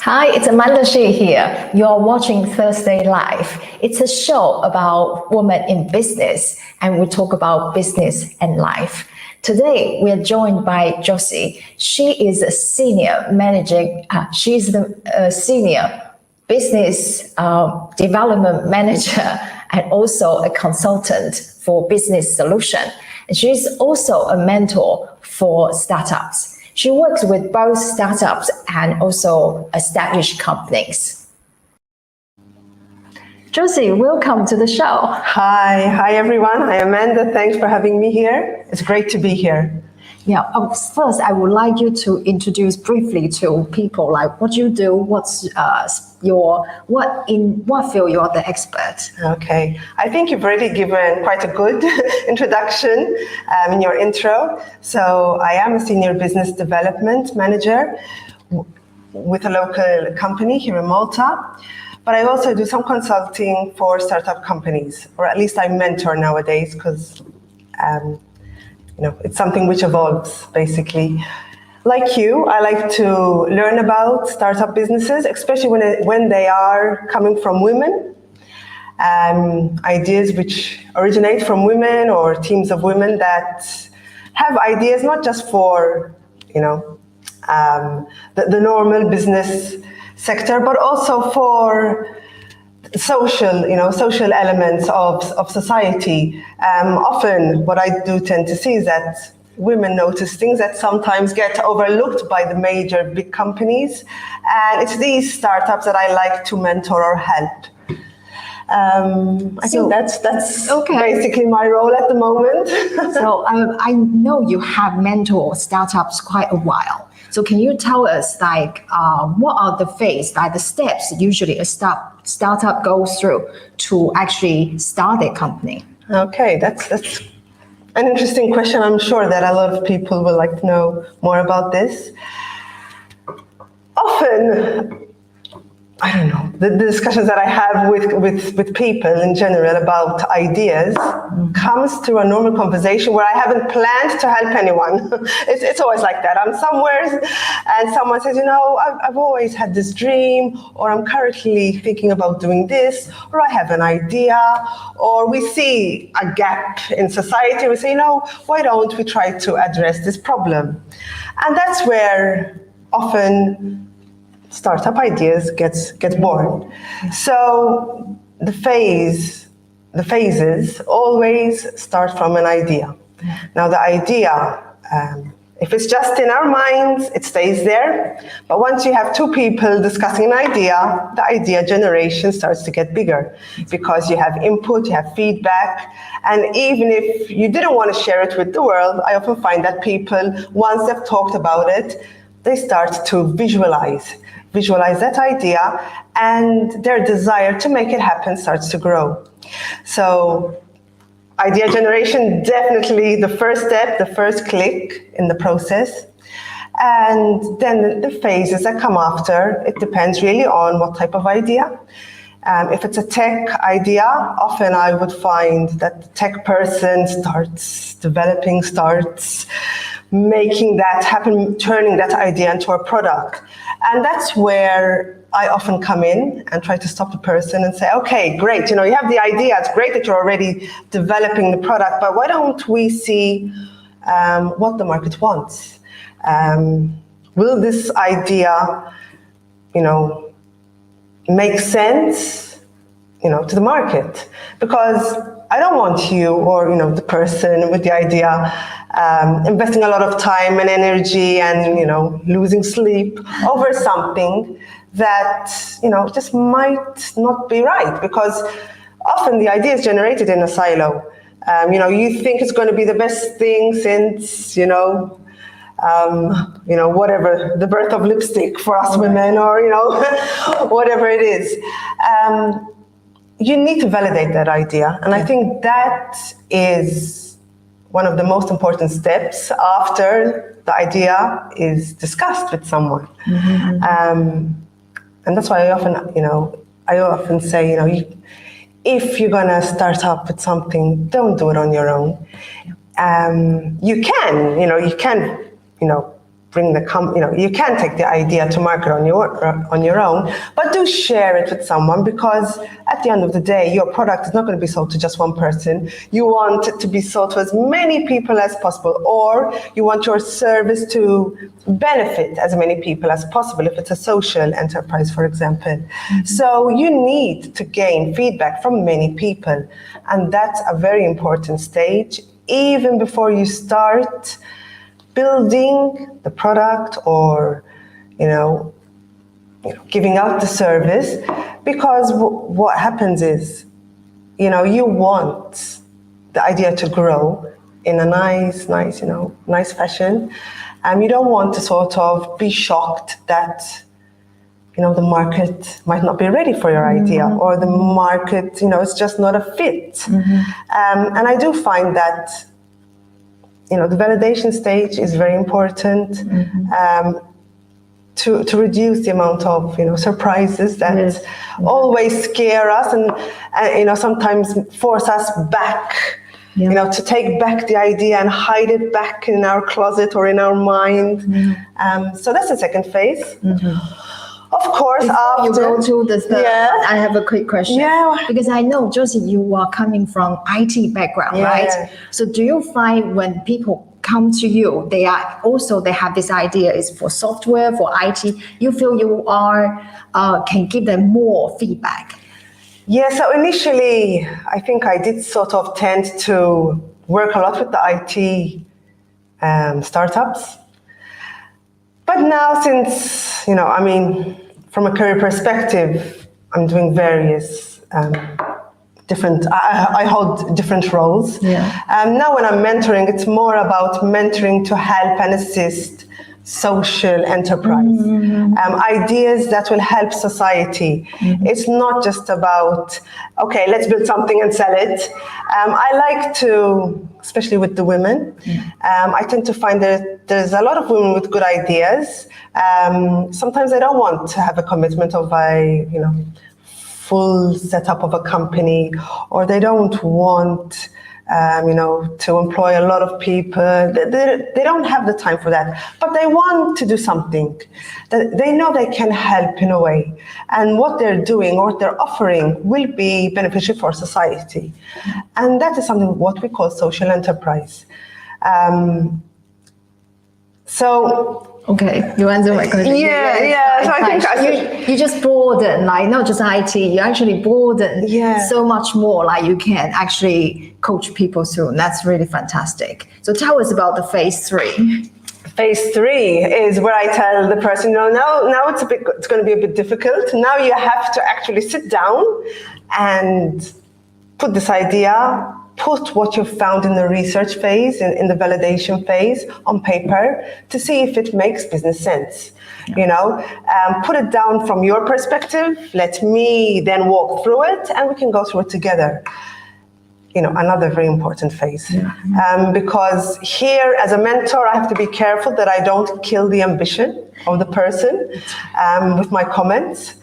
Hi, it's Amanda Shi here. You're watching Thursday Live. It's a show about women in business, and we talk about business and life. Today, we are joined by Josie. She is a senior managing, she's the senior business development manager and also a consultant for business solution. And she's also a mentor for startups. She works with both startups and also established companies. Josie, welcome to the show. Hi everyone. Hi Amanda. Thanks for having me here. It's great to be here. Yeah. First, I would like you to introduce briefly to people, like what you do, what's what field you are the expert. Okay. I think you've already given quite a good introduction in your intro. So I am a senior business development manager with a local company here in Malta. But I also do some consulting for startup companies, or at least I mentor nowadays because it's something which evolves, basically. Like you, I like to learn about startup businesses, especially when they are coming from women. Ideas which originate from women or teams of women that have ideas not just for, the normal business sector, but also for social elements of society. Often what I do tend to see is that women notice things that sometimes get overlooked by the major big companies. And it's these startups that I like to mentor or help. I think that's okay. Basically my role at the moment. So I know you have mentored startups quite a while. So can you tell us, what are the steps usually a startup goes through to actually start a company? Okay, that's an interesting question. I'm sure that a lot of people would like to know more about this. Often, I don't know, the discussions that I have with people in general about ideas comes through a normal conversation where I haven't planned to help anyone. It's always like that. I'm somewhere and someone says, I've always had this dream, or I'm currently thinking about doing this, or I have an idea, or we see a gap in society. We say, why don't we try to address this problem? And that's where often startup ideas get born. So the phases always start from an idea. Now the idea, if it's just in our minds, it stays there. But once you have two people discussing an idea, the idea generation starts to get bigger because you have input, you have feedback. And even if you didn't want to share it with the world, I often find that people, once they've talked about it, they start to visualize that idea, and their desire to make it happen starts to grow. So idea generation, definitely the first step, the first click in the process. And then the phases that come after, it depends really on what type of idea. If it's a tech idea, often I would find that the tech person starts making that happen, turning that idea into a product. And that's where I often come in and try to stop the person and say, okay, great, you have the idea, it's great that you're already developing the product, but why don't we see what the market wants? Will this idea, make sense, to the market? Because I don't want you or, the person with the idea investing a lot of time and energy and, losing sleep over something that, just might not be right, because often the idea is generated in a silo. You think it's going to be the best thing since, whatever, the birth of lipstick for us women, or, whatever it is. You need to validate that idea. And I think that is one of the most important steps after the idea is discussed with someone. Mm-hmm. And that's why I often say, if you're gonna start up with something, don't do it on your own. You can bring you can take the idea to market on your own, but do share it with someone, because at the end of the day, your product is not going to be sold to just one person. You want it to be sold to as many people as possible, or you want your service to benefit as many people as possible, if it's a social enterprise, for example. Mm-hmm. So you need to gain feedback from many people, and that's a very important stage, even before you start building the product or giving out the service, because what happens is you want the idea to grow in a nice fashion, and you don't want to sort of be shocked that the market might not be ready for your idea, or the market it's just not a fit. Mm-hmm. And I do find that the validation stage is very important, mm-hmm. To reduce the amount of surprises that yes. always scare us and sometimes force us back, yeah. To take back the idea and hide it back in our closet or in our mind. Mm-hmm. So that's the second phase. Mm-hmm. Of course, before you go to the third, yeah. I have a quick question. Yeah. Because I know, Josie, you are coming from IT background, yeah. right? So do you find when people come to you, they have this idea is for software, for IT, you feel you can give them more feedback? Yeah, so initially, I think I did sort of tend to work a lot with the IT startups. But now, since, from a career perspective, I'm doing various I hold different roles. Yeah. Now when I'm mentoring, it's more about mentoring to help and assist social enterprise. Mm-hmm. Ideas that will help society. Mm-hmm. It's not just about, okay, let's build something and sell it. I like to, especially with the women, I tend to find that there's a lot of women with good ideas. Sometimes they don't want to have a commitment of full setup of a company, or they don't want to employ a lot of people. They don't have the time for that, but they want to do something that they know they can help in a way, and what they're doing or what they're offering will be beneficial for society. And that is something what we call social enterprise. Okay, you answer my question. Yeah. So I think you just broaden, not just IT. You actually broaden so much more. You can actually coach people through. And that's really fantastic. So tell us about the phase 3. Phase 3 is where I tell the person, now it's going to be a bit difficult. Now you have to actually sit down and put this idea, put what you found in the research phase, in the validation phase on paper to see if it makes business sense. Put it down from your perspective. Let me then walk through it and we can go through it together. Another very important phase. Because here as a mentor, I have to be careful that I don't kill the ambition of the person with my comments.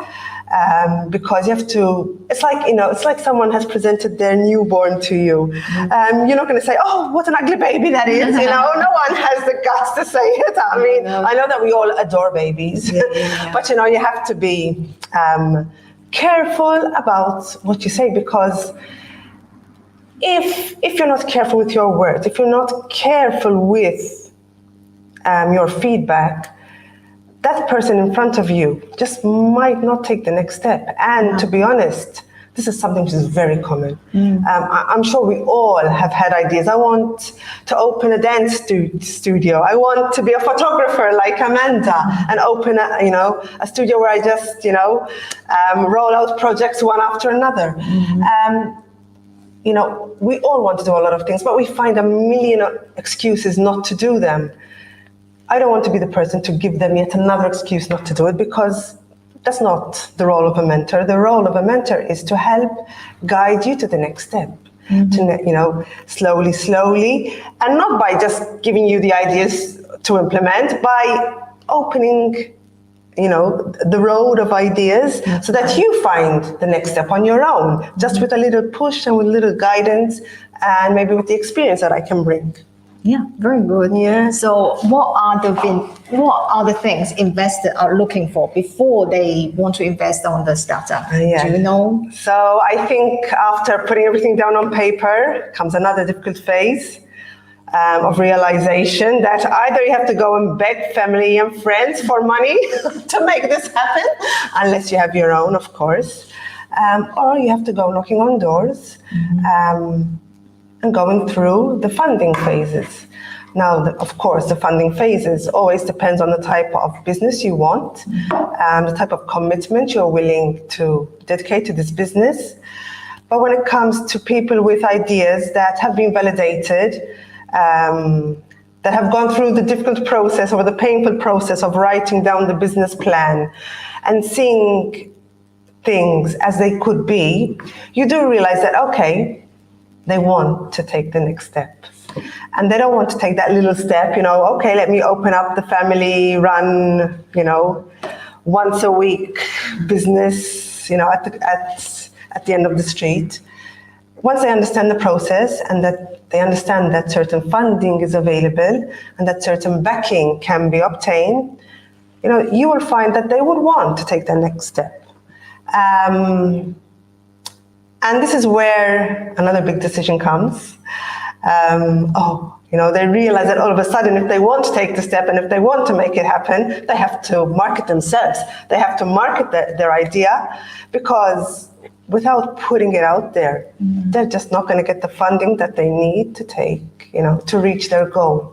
Because you have to, it's like someone has presented their newborn to you. You're not going to say, oh, what an ugly baby that is. No one has the guts to say it. I know that we all adore babies, but you have to be careful about what you say, because if you're not careful with your words, if you're not careful with your feedback, that person in front of you just might not take the next step. And to be honest, this is something which is very common. I'm sure we all have had ideas. I want to open a dance studio. I want to be a photographer like Amanda and open a studio where I just, roll out projects one after another. We all want to do a lot of things, but we find a million excuses not to do them. I don't want to be the person to give them yet another excuse not to do it, because that's not the role of a mentor. The role of a mentor is to help guide you to the next step, to, slowly, and not by just giving you the ideas to implement, by opening, the road of ideas so that you find the next step on your own, just with a little push and with a little guidance, and maybe with the experience that I can bring. Yeah, very good. Yeah. So what are the things investors are looking for before they want to invest on the startup? Yeah. Do you know? So I think after putting everything down on paper comes another difficult phase of realization that either you have to go and beg family and friends for money to make this happen, unless you have your own, of course, or you have to go knocking on doors and going through the funding phases. Now, of course, the funding phases always depends on the type of business you want, the type of commitment you're willing to dedicate to this business. But when it comes to people with ideas that have been validated, that have gone through the difficult process or the painful process of writing down the business plan and seeing things as they could be, you do realize that, okay, they want to take the next step. And they don't want to take that little step, okay, let me open up the family run, once a week business, at the end of the street. Once they understand the process and that they understand that certain funding is available and that certain backing can be obtained, you will find that they would want to take the next step. And this is where another big decision comes. They realize that all of a sudden, if they want to take the step and if they want to make it happen, they have to market themselves. They have to market their idea, because without putting it out there, they're just not going to get the funding that they need to take, to reach their goal.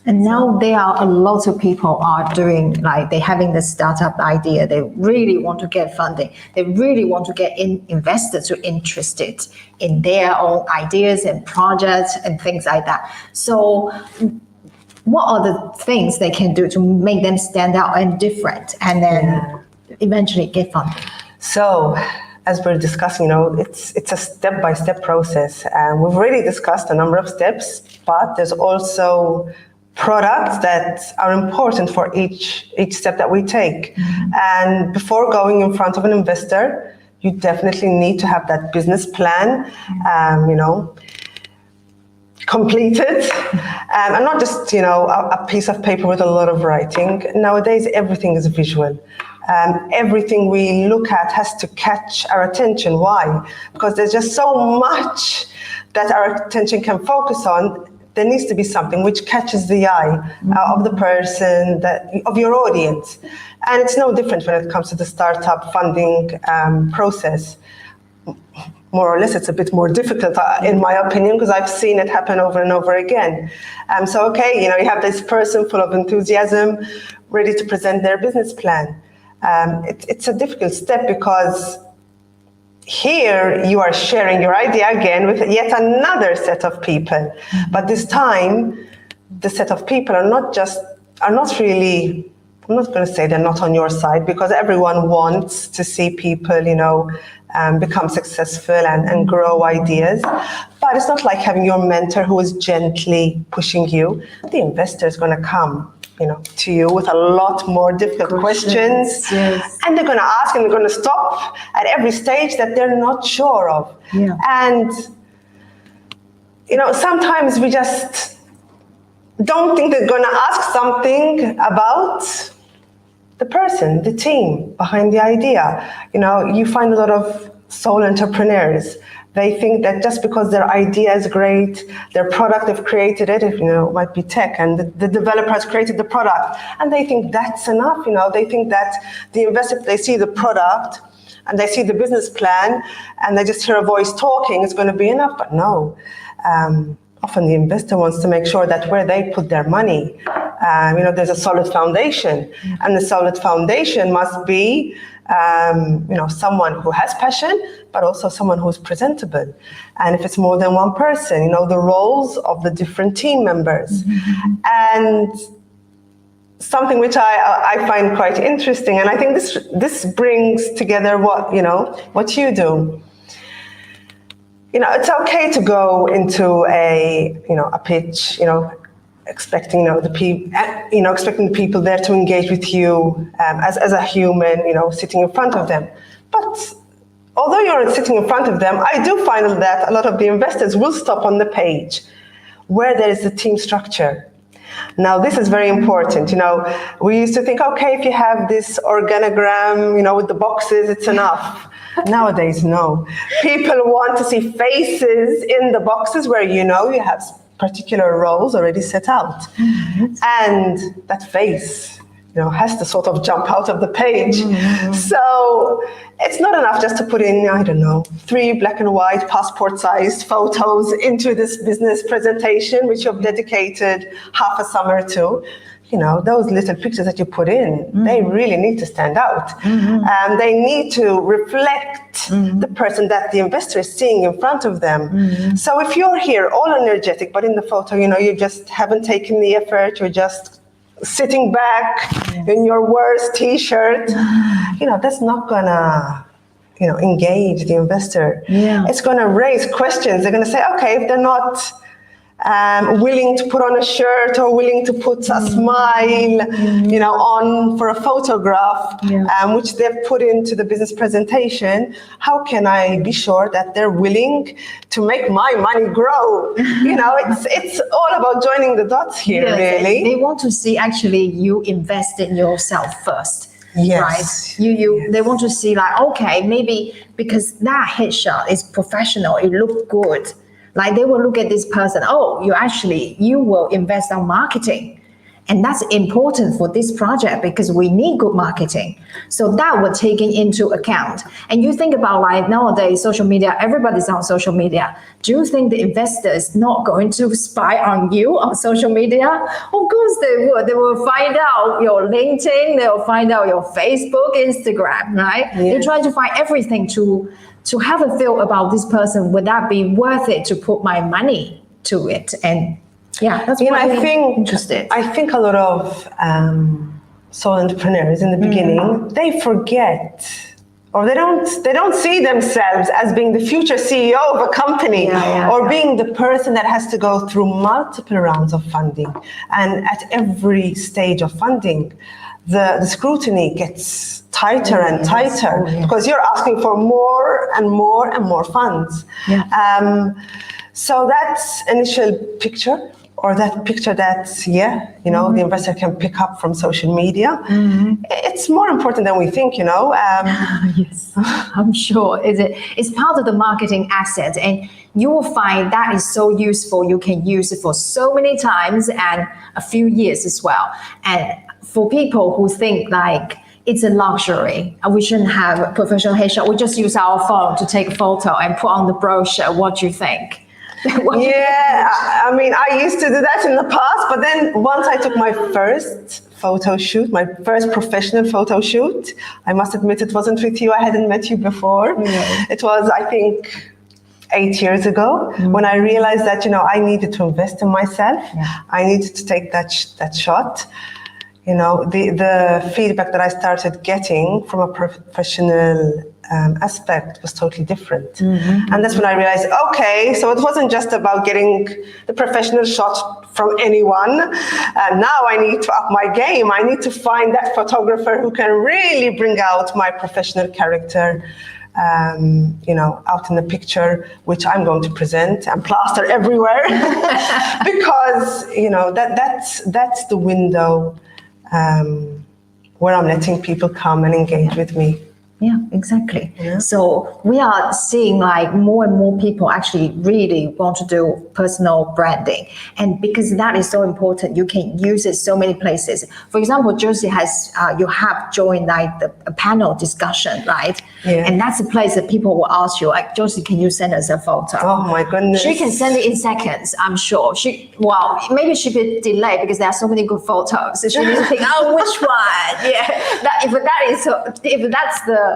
And now there are a lot of people are doing, like, they're having the startup idea. They really want to get funding. They really want to get investors who are interested in their own ideas and projects and things like that. So what are the things they can do to make them stand out and different and then eventually get funding? So as we're discussing, it's a step-by-step process. And we've already discussed a number of steps, but there's also products that are important for each step that we take. And before going in front of an investor, you definitely need to have that business plan, completed, and not just, a piece of paper with a lot of writing. Nowadays, everything is visual. Everything we look at has to catch our attention. Why? Because there's just so much that our attention can focus on. There needs to be something which catches the eye of the person, of your audience. And it's no different when it comes to the startup funding process. More or less, it's a bit more difficult, in my opinion, because I've seen it happen over and over again. You have this person full of enthusiasm, ready to present their business plan. It's a difficult step, because here you are sharing your idea again with yet another set of people. But this time, the set of people are not really, I'm not going to say they're not on your side, because everyone wants to see people, become successful and grow ideas. But it's not like having your mentor who is gently pushing you. The investor is going to come to you with a lot more difficult questions. Yes. And they're going to ask, and they're going to stop at every stage that they're not sure of. Yeah. And, sometimes we just don't think they're going to ask something about the person, the team behind the idea. You find a lot of sole entrepreneurs. They think that just because their idea is great, their product, they've created it, it might be tech, and the developer has created the product, and they think that's enough. They think that the investor, if they see the product and they see the business plan and they just hear a voice talking, it's going to be enough. But no, often the investor wants to make sure that where they put their money, there's a solid foundation, and the solid foundation must be someone who has passion, but also someone who's presentable. And if it's more than one person, the roles of the different team members. And something which I find quite interesting, and I think this brings together what you do. It's okay to go into a pitch, expecting expecting the people there to engage with you as a human, sitting in front of them. But although you're sitting in front of them, I do find that a lot of the investors will stop on the page where there is a team structure. Now, this is very important. We used to think, okay, if you have this organogram, with the boxes, it's enough. Nowadays, no. People want to see faces in the boxes where you have particular roles already set out. Mm-hmm. And that face, has to sort of jump out of the page. Mm-hmm. So it's not enough just to put in, 3 black and white passport-sized photos into this business presentation, which you've dedicated half a summer to. Those little pictures that you put in, mm-hmm. they really need to stand out. Mm-hmm. And they need to reflect mm-hmm. the person that the investor is seeing in front of them. Mm-hmm. So if you're here all energetic, but in the photo, you just haven't taken the effort, you're just sitting back in your worst t-shirt, that's not gonna, engage the investor. Yeah. It's gonna raise questions. They're gonna say, okay, if they're not willing to put on a shirt or willing to put a smile, on for a photograph, which they've put into the business presentation, how can I be sure that they're willing to make my money grow? It's all about joining the dots here, really. They want to see actually you invest in yourself first. Yes. Right. They want to see okay, maybe because that headshot is professional, it looks good. They will look at this person, you will invest on marketing. And that's important for this project because we need good marketing. So that we're taking into account. And you think about nowadays, social media, everybody's on social media. Do you think the investor is not going to spy on you on social media? Of course they would. They will find out your LinkedIn, they will find out your Facebook, Instagram, right? Yeah. They try to find everything to have a feel about this person. Would that be worth it to put my money to it? And that's what I'm interested. I think a lot of sole entrepreneurs in the beginning, they forget, or they don't see themselves as being the future CEO of a company, or being the person that has to go through multiple rounds of funding. And at every stage of funding, the scrutiny gets tighter and tighter because you're asking for more and more and more funds. Yeah. So that's initial picture, or that picture that, the investor can pick up from social media. Mm-hmm. It's more important than we think, Yes, I'm sure. It's part of the marketing asset, and you will find that is so useful. You can use it for so many times and a few years as well. And for people who think it's a luxury, we shouldn't have a professional headshot, we just use our phone to take a photo and put on the brochure. What do you think? I used to do that in the past, but then once I took my first photo shoot, my first professional photo shoot, I must admit it wasn't with you. I hadn't met you before. Mm-hmm. It was, I think, 8 years ago, when I realized that, I needed to invest in myself. Yeah. I needed to take that shot. The feedback that I started getting from a professional aspect was totally different. Mm-hmm. And that's when I realized, okay, so it wasn't just about getting the professional shot from anyone. Now I need to up my game. I need to find that photographer who can really bring out my professional character, out in the picture, which I'm going to present and plaster everywhere. Because, that's the window where I'm letting people come and engage with me. Yeah, exactly. Yeah. So we are seeing more and more people actually really want to do personal branding. And because that is so important, you can use it so many places. For example, Josie you have joined a panel discussion, right? Yeah. And that's a place that people will ask you, Josie, can you send us a photo? Oh my goodness. She can send it in seconds, I'm sure. Maybe she could delay because there are so many good photos. So she needs to think, which one? Yeah. If that's the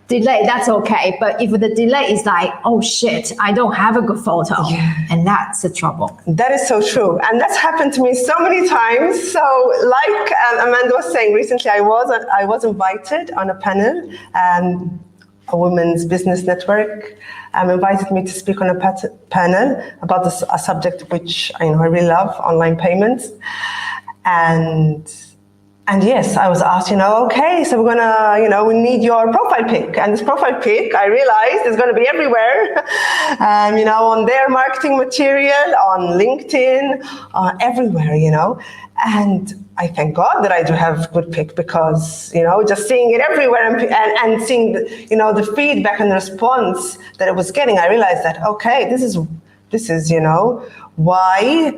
delay, that's okay. But if the delay is oh shit, I don't have a good photo, and that's the trouble. That is so true, and that's happened to me so many times. So, like Amanda was saying, recently I was invited on a panel, a women's business network invited me to speak on a panel about a subject which I really love, online payments, and And yes, I was asked, okay, so we're gonna, we need your profile pic. And this profile pic, I realized, is gonna be everywhere, on their marketing material, on LinkedIn, everywhere, And I thank God that I do have good pic because, just seeing it everywhere and seeing, the feedback and the response that it was getting, I realized that, okay, this is, why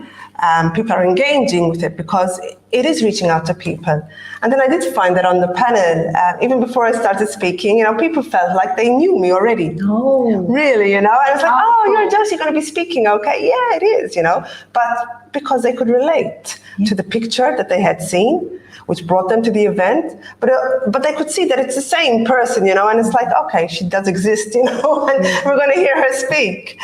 people are engaging with it, because it is reaching out to people. And then I did find that on the panel, even before I started speaking, people felt like they knew me already. Oh. Really, I was like, oh, you're Josie going to be speaking. Okay, yeah, it is, But because they could relate to the picture that they had seen, which brought them to the event, but they could see that it's the same person, and it's like, okay, she does exist, and we're going to hear her speak.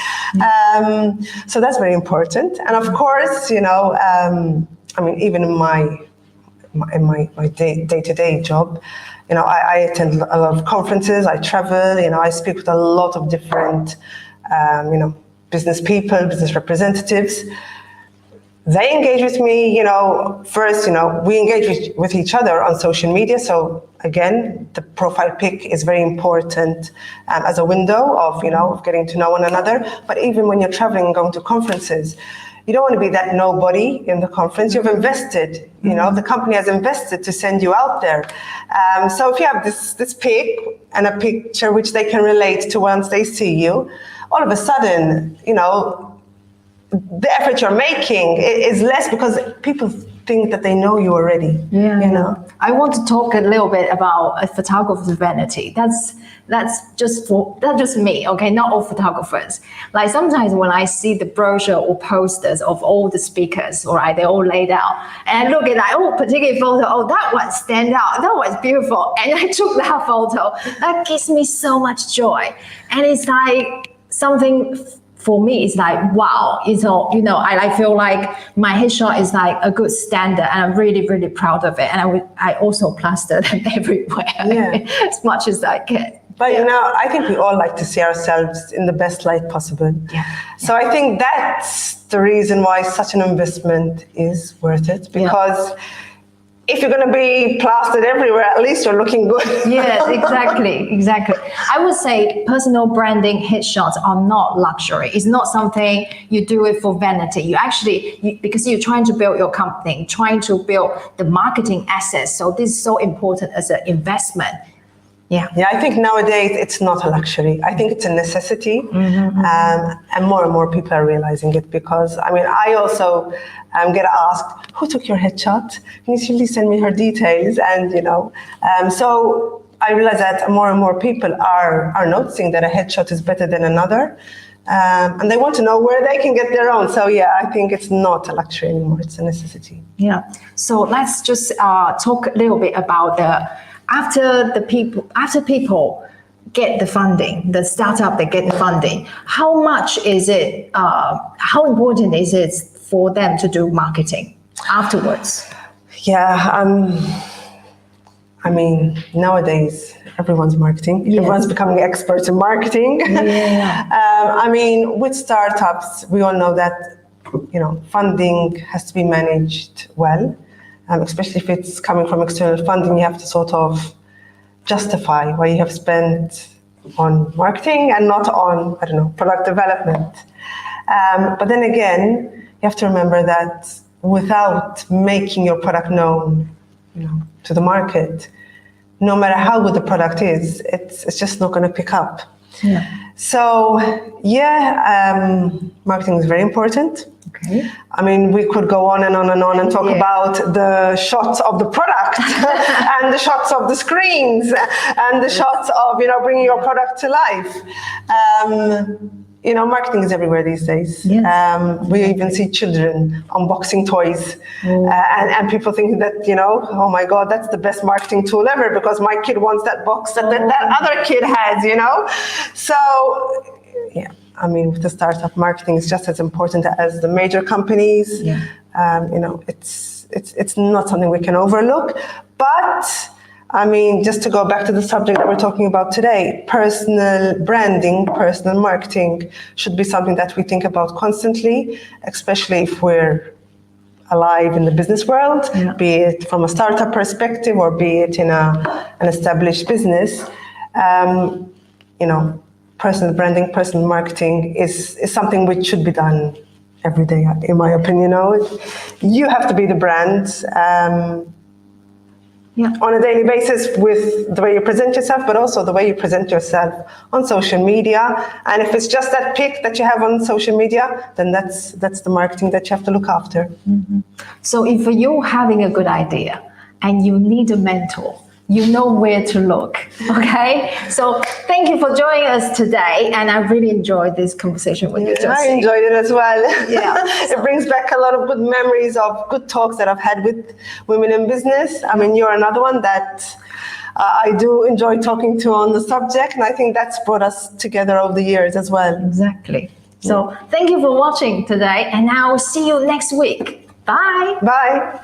So that's very important. And of course, even in my day-to-day job, I attend a lot of conferences, I travel, I speak with a lot of different, business people, business representatives. They engage with me, first, we engage with each other on social media. So again, the profile pic is very important as a window of getting to know one another. But even when you're traveling and going to conferences, you don't want to be that nobody in the conference. You've invested, the company has invested to send you out there. So if you have this pic and a picture which they can relate to once they see you, all of a sudden, the effort you're making is less because people think that they know you already. Yeah. I want to talk a little bit about a photographer's vanity. That's just me, okay? Not all photographers. Like sometimes when I see the brochure or posters of all the speakers, all right, they're all laid out, and I look at particular photo, that one stand out, that one's beautiful, and I took that photo. That gives me so much joy, and it's like something. For me, it's like, wow, I feel like my headshot is like a good standard, and I'm really, really proud of it. And I also plaster them everywhere as much as I can. But, I think we all like to see ourselves in the best light possible. Yeah. So I think that's the reason why such an investment is worth it, because if you're going to be plastered everywhere, at least you're looking good. Yes, exactly. I would say personal branding headshots are not luxury. It's not something you do it for vanity. Because you're trying to build your company, trying to build the marketing assets. So this is so important as an investment. Yeah, I think nowadays it's not a luxury. I think it's a necessity, and more people are realizing it, because I also get asked, who took your headshot? Can you please send me her details? And so I realize that more and more people are noticing that a headshot is better than another, and they want to know where they can get their own. So I think it's not a luxury anymore; it's a necessity. Yeah. So let's just talk a little bit about after people get the funding, the startup, they get the funding, how much is it, how important is it for them to do marketing afterwards? Yeah, nowadays everyone's marketing. Yes. Everyone's becoming experts in marketing. Yeah. With startups, we all know that, funding has to be managed well. Especially if it's coming from external funding, you have to sort of justify why you have spent on marketing and not on, product development. But then again, you have to remember that without making your product known, to the market, no matter how good the product is, it's just not going to pick up. Yeah. So, marketing is very important. Okay. We could go on and and talk about the shots of the product and the shots of the screens and the shots of, bringing your product to life. Marketing is everywhere these days. Yes. We even see children unboxing toys, and people thinking that, oh my God, that's the best marketing tool ever because my kid wants that box that other kid has, So, with the startup, marketing is just as important as the major companies. Yeah. It's not something we can overlook, but just to go back to the subject that we're talking about today, personal branding, personal marketing should be something that we think about constantly, especially if we're alive in the business world, Yeah. be it from a startup perspective or be it in an established business. You know, personal branding, personal marketing is something which should be done every day, in my opinion. You have to be the brand on a daily basis with the way you present yourself, but also the way you present yourself on social media. And if it's just that pic that you have on social media, then that's the marketing that you have to look after. So if you're having a good idea and you need a mentor, you know where to look, okay? So thank you for joining us today, and I really enjoyed this conversation with you, Josie. I enjoyed it as well. Yeah. It brings back a lot of good memories of good talks that I've had with women in business. I mean, you're another one that I do enjoy talking to on the subject, and I think that's brought us together over the years as well. Exactly. So thank you for watching today, and I will see you next week. Bye. Bye.